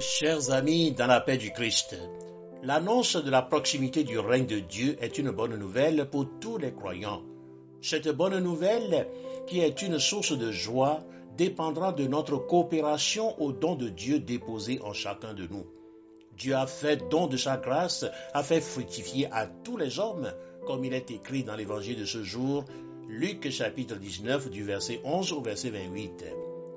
Chers amis, dans la paix du Christ, l'annonce de la proximité du règne de Dieu est une bonne nouvelle pour tous les croyants. Cette bonne nouvelle, qui est une source de joie, dépendra de notre coopération au don de Dieu déposé en chacun de nous. Dieu a fait don de sa grâce, a fait fructifier à tous les hommes, comme il est écrit dans l'évangile de ce jour, Luc chapitre 19 du verset 11 au verset 28.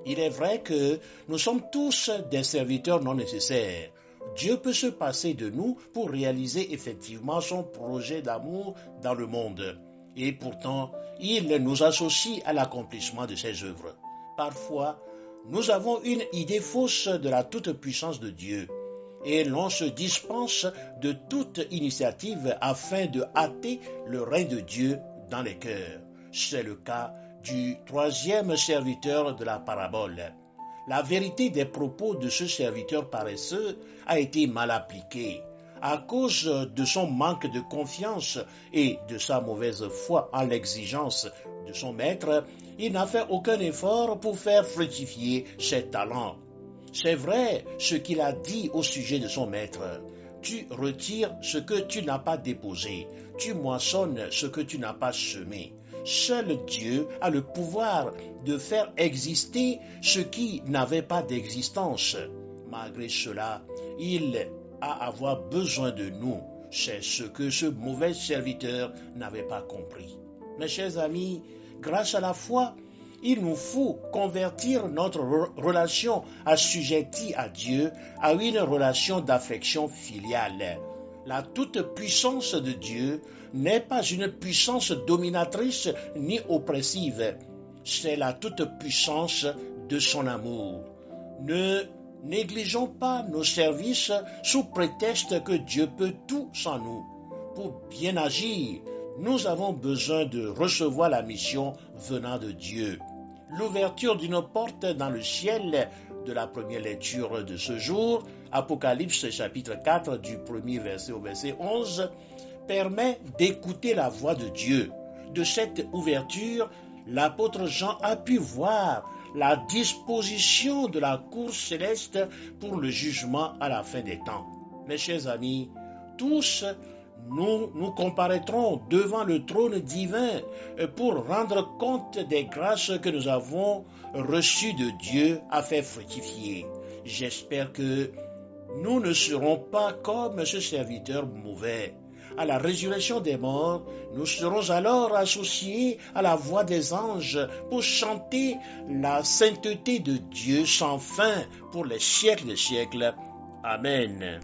Il est vrai que nous sommes tous des serviteurs non nécessaires. Dieu peut se passer de nous pour réaliser effectivement son projet d'amour dans le monde. Et pourtant, il nous associe à l'accomplissement de ses œuvres. Parfois, nous avons une idée fausse de la toute-puissance de Dieu et l'on se dispense de toute initiative afin de hâter le règne de Dieu dans les cœurs. C'est le cas du troisième serviteur de la parabole. La vérité des propos de ce serviteur paresseux a été mal appliquée. À cause de son manque de confiance et de sa mauvaise foi en l'exigence de son maître, il n'a fait aucun effort pour faire fructifier ses talents. C'est vrai ce qu'il a dit au sujet de son maître. Tu retires ce que tu n'as pas déposé, tu moissonnes ce que tu n'as pas semé. Seul Dieu a le pouvoir de faire exister ce qui n'avait pas d'existence. Malgré cela, il a avoir besoin de nous. C'est ce que ce mauvais serviteur n'avait pas compris. Mes chers amis, grâce à la foi, il nous faut convertir notre relation assujettie à Dieu à une relation d'affection filiale. La toute-puissance de Dieu n'est pas une puissance dominatrice ni oppressive. C'est la toute-puissance de son amour. Ne négligeons pas nos services sous prétexte que Dieu peut tout sans nous. Pour bien agir, nous avons besoin de recevoir la mission venant de Dieu. L'ouverture d'une porte dans le ciel de la première lecture de ce jour, Apocalypse chapitre 4 du premier verset au verset 11, permet d'écouter la voix de Dieu. De cette ouverture, l'apôtre Jean a pu voir la disposition de la cour céleste pour le jugement à la fin des temps. Mes chers amis, tous nous comparaîtrons devant le trône divin pour rendre compte des grâces que nous avons reçues de Dieu à faire fructifier. J'espère que nous ne serons pas comme ce serviteur mauvais. À la résurrection des morts, nous serons alors associés à la voix des anges pour chanter la sainteté de Dieu sans fin pour les siècles des siècles. Amen.